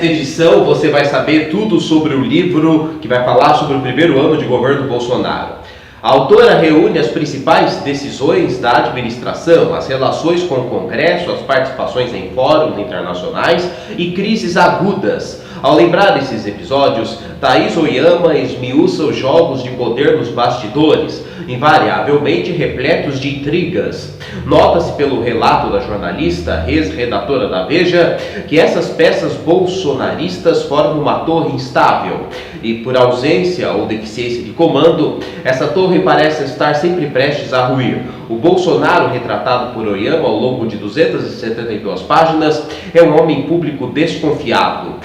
Nesta edição você vai saber tudo sobre o livro que vai falar sobre o primeiro ano de governo Bolsonaro. A autora reúne as principais decisões da administração, as relações com o Congresso, as participações em fóruns internacionais e crises agudas. Ao lembrar esses episódios, Thaís Oyama esmiuça os jogos de poder nos bastidores, invariavelmente repletos de intrigas. Nota-se pelo relato da jornalista, ex-redatora da Veja, que essas peças bolsonaristas formam uma torre instável e, por ausência ou deficiência de comando, essa torre parece estar sempre prestes a ruir. O Bolsonaro, retratado por Oyama ao longo de 272 páginas, é um homem público desconfiado,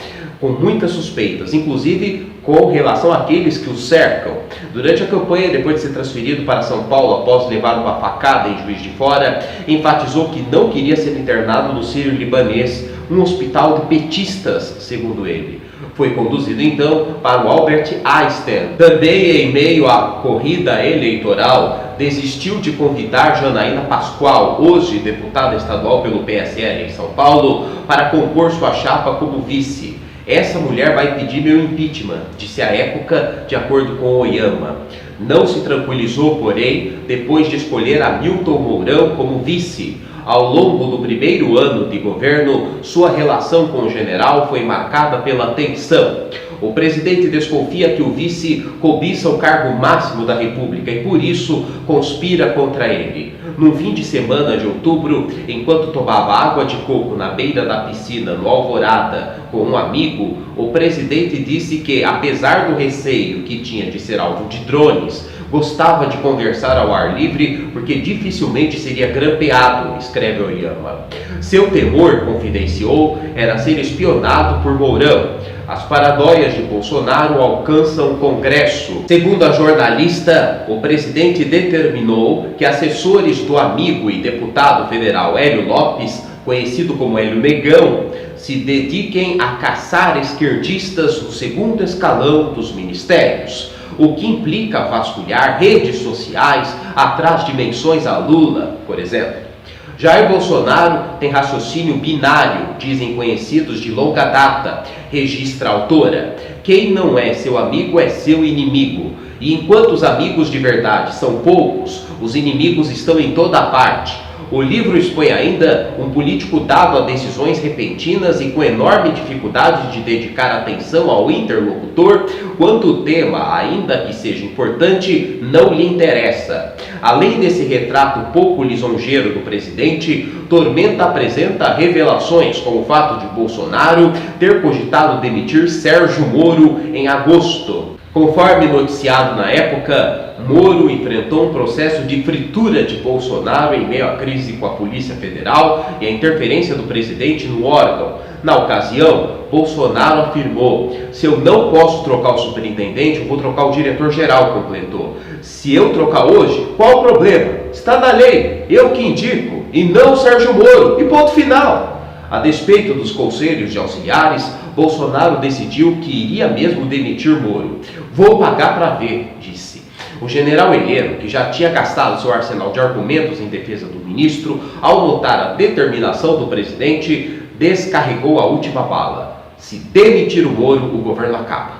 com muitas suspeitas, inclusive com relação àqueles que o cercam. Durante a campanha, depois de ser transferido para São Paulo após levar uma facada em Juiz de Fora, enfatizou que não queria ser internado no Sírio-Libanês, um hospital de petistas, segundo ele. Foi conduzido então para o Albert Einstein. Também em meio à corrida eleitoral, desistiu de convidar Janaína Pascoal, hoje deputada estadual pelo PSL em São Paulo, para compor sua chapa como vice. Essa mulher vai pedir meu impeachment, disse à época, de acordo com Oyama. Não se tranquilizou, porém, depois de escolher Hamilton Mourão como vice. Ao longo do primeiro ano de governo, sua relação com o general foi marcada pela tensão. O presidente desconfia que o vice cobiça o cargo máximo da República e, por isso, conspira contra ele. No fim de semana de outubro, enquanto tomava água de coco na beira da piscina, no Alvorada, com um amigo, o presidente disse que, apesar do receio que tinha de ser alvo de drones, gostava de conversar ao ar livre porque dificilmente seria grampeado, escreve Oyama. Seu temor, confidenciou, era ser espionado por Mourão. As paranoias de Bolsonaro alcançam o Congresso. Segundo a jornalista, o presidente determinou que assessores do amigo e deputado federal Hélio Lopes, conhecido como Hélio Negão, se dediquem a caçar esquerdistas no segundo escalão dos ministérios, o que implica vasculhar redes sociais atrás de menções a Lula, por exemplo. Jair Bolsonaro tem raciocínio binário, dizem conhecidos de longa data, registra a autora. Quem não é seu amigo é seu inimigo. E enquanto os amigos de verdade são poucos, os inimigos estão em toda parte. O livro expõe ainda um político dado a decisões repentinas e com enorme dificuldade de dedicar atenção ao interlocutor quando o tema, ainda que seja importante, não lhe interessa. Além desse retrato pouco lisonjeiro do presidente, Tormenta apresenta revelações, como o fato de Bolsonaro ter cogitado demitir Sérgio Moro em agosto. Conforme noticiado na época, Moro enfrentou um processo de fritura de Bolsonaro em meio à crise com a Polícia Federal e a interferência do presidente no órgão. Na ocasião, Bolsonaro afirmou: se eu não posso trocar o superintendente, eu vou trocar o diretor-geral, completou. Se eu trocar hoje, qual o problema? Está na lei, eu que indico, e não o Sérgio Moro, e ponto final. A despeito dos conselhos de auxiliares, Bolsonaro decidiu que iria mesmo demitir Moro. Vou pagar para ver, disse. O general Heleno, que já tinha gastado seu arsenal de argumentos em defesa do ministro, ao notar a determinação do presidente, descarregou a última bala. Se demitir o Moro, o governo acaba,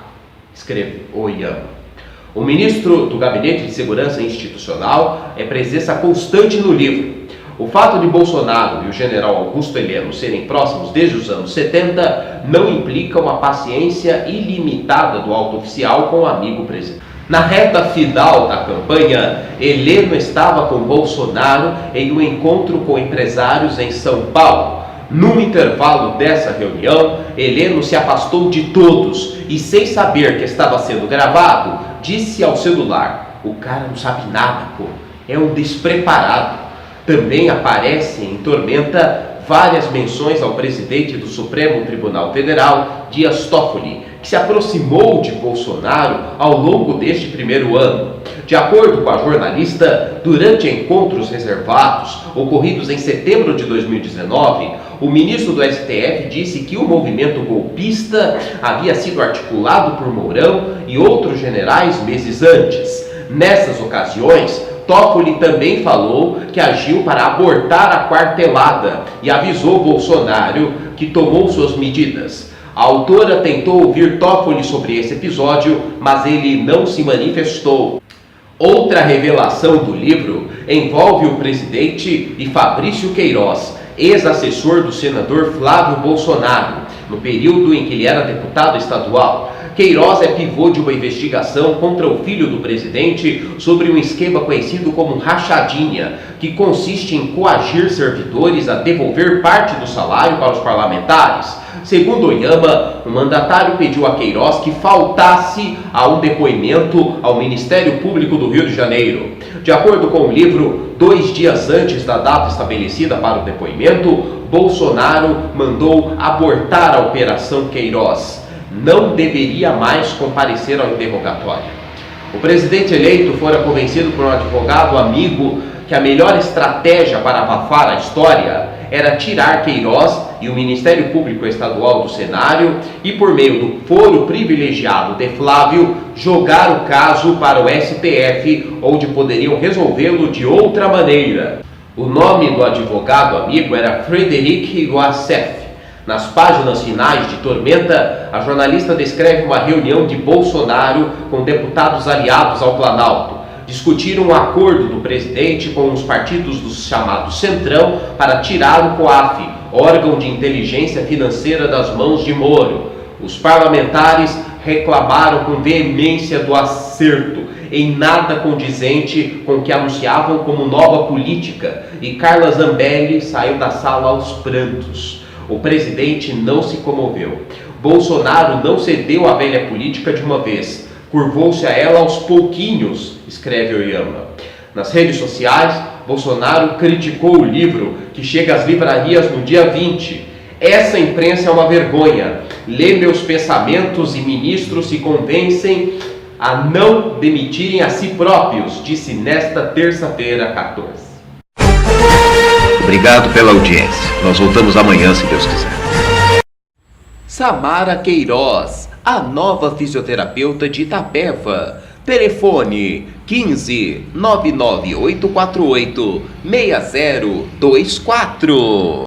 escreve Oyama. O ministro do Gabinete de Segurança Institucional é presença constante no livro. O fato de Bolsonaro e o general Augusto Heleno serem próximos desde os anos 70 não implica uma paciência ilimitada do alto oficial com o amigo presidente. Na reta final da campanha, Heleno estava com Bolsonaro em um encontro com empresários em São Paulo. Num intervalo dessa reunião, Heleno se afastou de todos e, sem saber que estava sendo gravado, disse ao celular: "O cara não sabe nada, pô, é um despreparado." Também aparecem em Tormenta várias menções ao presidente do Supremo Tribunal Federal, Dias Toffoli, que se aproximou de Bolsonaro ao longo deste primeiro ano. De acordo com a jornalista, durante encontros reservados, ocorridos em setembro de 2019, o ministro do STF disse que o movimento golpista havia sido articulado por Mourão e outros generais meses antes. Nessas ocasiões, Toffoli também falou que agiu para abortar a quartelada e avisou Bolsonaro que tomou suas medidas. A autora tentou ouvir Toffoli sobre esse episódio, mas ele não se manifestou. Outra revelação do livro envolve o presidente e Fabrício Queiroz, ex-assessor do senador Flávio Bolsonaro, no período em que ele era deputado estadual. Queiroz é pivô de uma investigação contra o filho do presidente sobre um esquema conhecido como rachadinha, que consiste em coagir servidores a devolver parte do salário para os parlamentares. Segundo Oyama, o mandatário pediu a Queiroz que faltasse a um depoimento ao Ministério Público do Rio de Janeiro. De acordo com o livro, 2 dias antes da data estabelecida para o depoimento, Bolsonaro mandou abortar a Operação Queiroz. Não deveria mais comparecer ao interrogatório. O presidente eleito fora convencido por um advogado amigo que a melhor estratégia para abafar a história era tirar Queiroz e o Ministério Público Estadual do cenário e, por meio do foro privilegiado de Flávio, jogar o caso para o STF, onde poderiam resolvê-lo de outra maneira. O nome do advogado amigo era Frederic Wassef. Nas páginas finais de Tormenta, a jornalista descreve uma reunião de Bolsonaro com deputados aliados ao Planalto. Discutiram um acordo do presidente com os partidos do chamado Centrão para tirar o COAF, órgão de inteligência financeira, das mãos de Moro. Os parlamentares reclamaram com veemência do acerto, em nada condizente com o que anunciavam como nova política, e Carla Zambelli saiu da sala aos prantos. O presidente não se comoveu. Bolsonaro não cedeu à velha política de uma vez, curvou-se a ela aos pouquinhos, escreve Oyama. Nas redes sociais, Bolsonaro criticou o livro, que chega às livrarias no dia 20. Essa imprensa é uma vergonha. Lê meus pensamentos e ministros se convencem a não demitirem a si próprios, disse nesta terça-feira, 14. Obrigado pela audiência. Nós voltamos amanhã, se Deus quiser. Samara Queiroz, a nova fisioterapeuta de Itapeva. Telefone 15 99848 6024.